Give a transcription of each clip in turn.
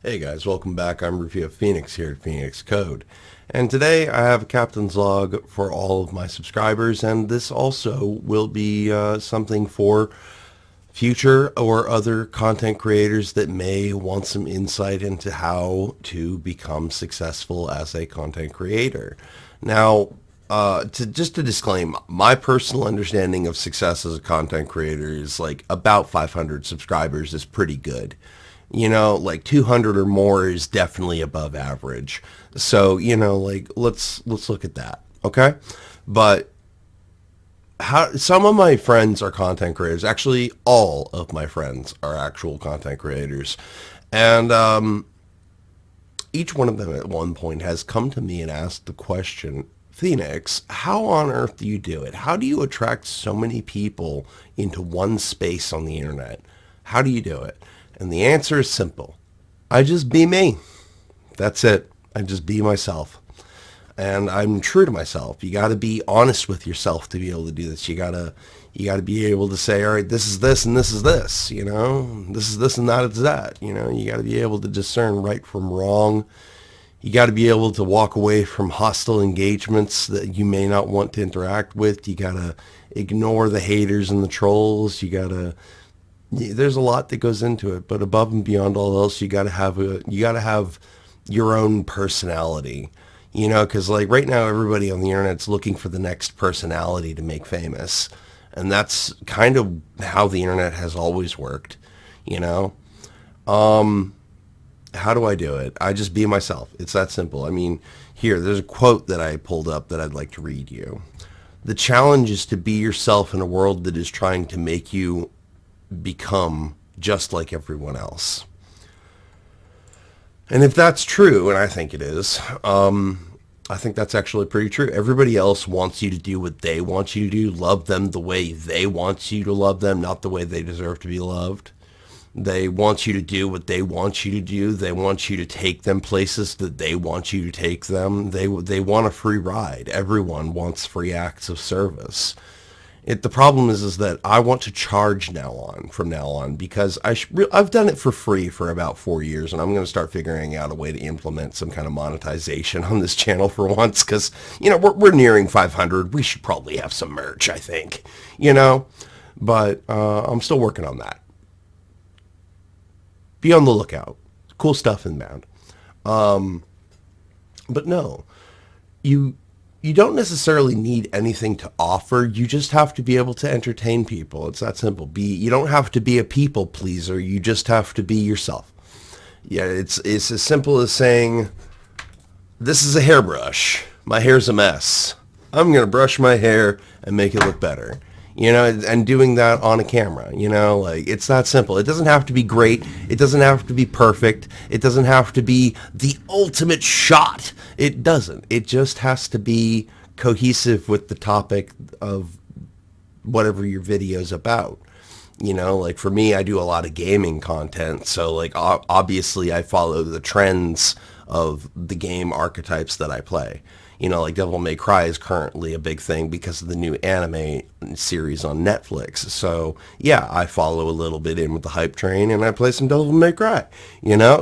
Hey guys, welcome back. I'm Rufio Phoenix here at Phoenix Code. And today I have a captain's log for all of my subscribers, and this also will be something for future or other content creators that may want some insight into how to become successful as a content creator. Now, to disclaim, my personal understanding of success as a content creator is like about 500 subscribers is pretty good. Like 200 or more is definitely above average. So, like let's look at that, okay? But how some of my friends are content creators. Actually, all of my friends are actual content creators. And each one of them at one point has come to me and asked the question, Phoenix, how on earth do you do it? How do you attract so many people into one space on the internet? How do you do it? And the answer is simple. I just be me. That's it. I just be myself. And I'm true to myself. You got to be honest with yourself to be able to do this. You got to be able to say, all right, this is this and this is this, This is this and that is that, You got to be able to discern right from wrong. You got to be able to walk away from hostile engagements that you may not want to interact with. You got to ignore the haters and the trolls. There's a lot that goes into it, but above and beyond all else, you got to have your own personality, because like right now, everybody on the internet's looking for the next personality to make famous. And that's kind of how the internet has always worked, How do I do it? I just be myself. It's that simple. I mean, there's a quote that I pulled up that I'd like to read you. The challenge is to be yourself in a world that is trying to make you become just like everyone else. And if that's true, and I think it is, I think that's actually pretty true. Everybody else wants you to do what they want you to do, love them the way they want you to love them, not the way they deserve to be loved. They want you to do what they want you to do. They want you to take them places that they want you to take them. They want a free ride. Everyone wants free acts of service. The problem is that I want to charge from now on, because I've done it for free for about 4 years, and I'm going to start figuring out a way to implement some kind of monetization on this channel for once, because, we're nearing 500. We should probably have some merch, I think, but I'm still working on that. Be on the lookout. Cool stuff inbound. But no, you don't necessarily need anything to offer. You just have to be able to entertain people. It's that simple. You don't have to be a people pleaser. You just have to be yourself. Yeah, it's as simple as saying, this is a hairbrush. My hair's a mess. I'm going to brush my hair and make it look better. And doing that on a camera, like it's that simple. It doesn't have to be great. It doesn't have to be perfect. It doesn't have to be the ultimate shot. It doesn't. It just has to be cohesive with the topic of whatever your video's about. Like for me, I do a lot of gaming content. So like obviously I follow the trends of the game archetypes that I play. Like Devil May Cry is currently a big thing because of the new anime series on Netflix. So, yeah, I follow a little bit in with the hype train, and I play some Devil May Cry,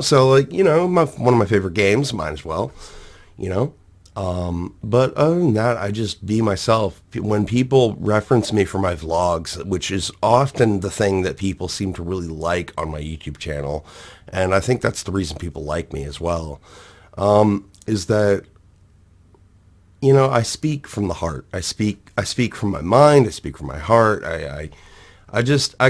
So, like, one of my favorite games, might as well, But other than that, I just be myself. When people reference me for my vlogs, which is often the thing that people seem to really like on my YouTube channel, and I think that's the reason people like me as well, is that I speak from the heart. I speak from my mind. I speak from my heart. I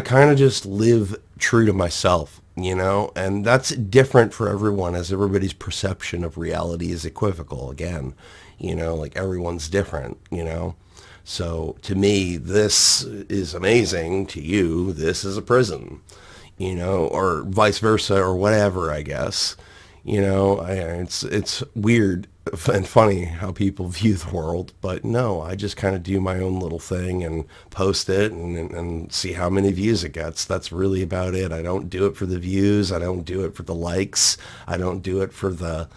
kind of just live true to myself, and that's different for everyone, as everybody's perception of reality is equivocal. Again, like everyone's different, So to me, this is amazing. To you, this is a prison, or vice versa, or whatever, I guess. It's weird and funny how people view the world, but no, I just kind of do my own little thing and post it and see how many views it gets. That's really about it. I don't do it for the views. I don't do it for the likes. I don't do it for the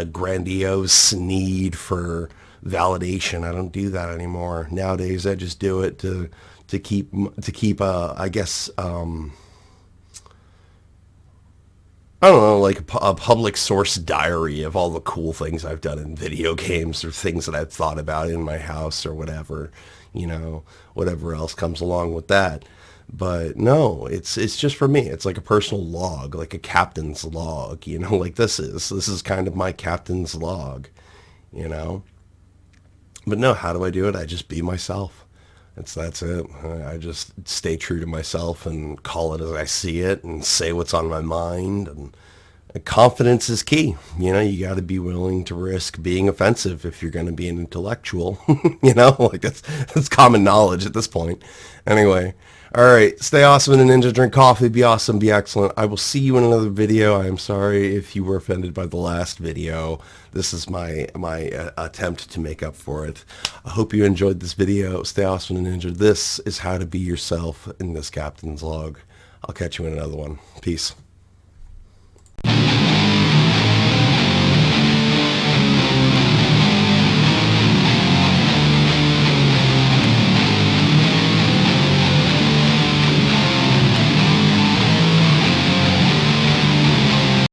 grandiose need for validation. I don't do that anymore. Nowadays, I just do it to keep I guess I don't know, like a public source diary of all the cool things I've done in video games or things that I've thought about in my house or whatever, you know, whatever else comes along with that. But no, it's just for me. It's like a personal log, like a captain's log, you know, like this is kind of my captain's log, you know. But no, how do I do it? I just be myself. That's it. I just stay true to myself and call it as I see it and say what's on my mind. And confidence is key. You know, you got to be willing to risk being offensive if you're going to be an intellectual. You know, like that's common knowledge at this point. Anyway, all right. Stay awesome in a ninja. Drink coffee. Be awesome. Be excellent. I will see you in another video. I am sorry if you were offended by the last video. This is my attempt to make up for it. I hope you enjoyed this video. Stay awesome in a ninja. This is how to be yourself in this captain's log. I'll catch you in another one. Peace.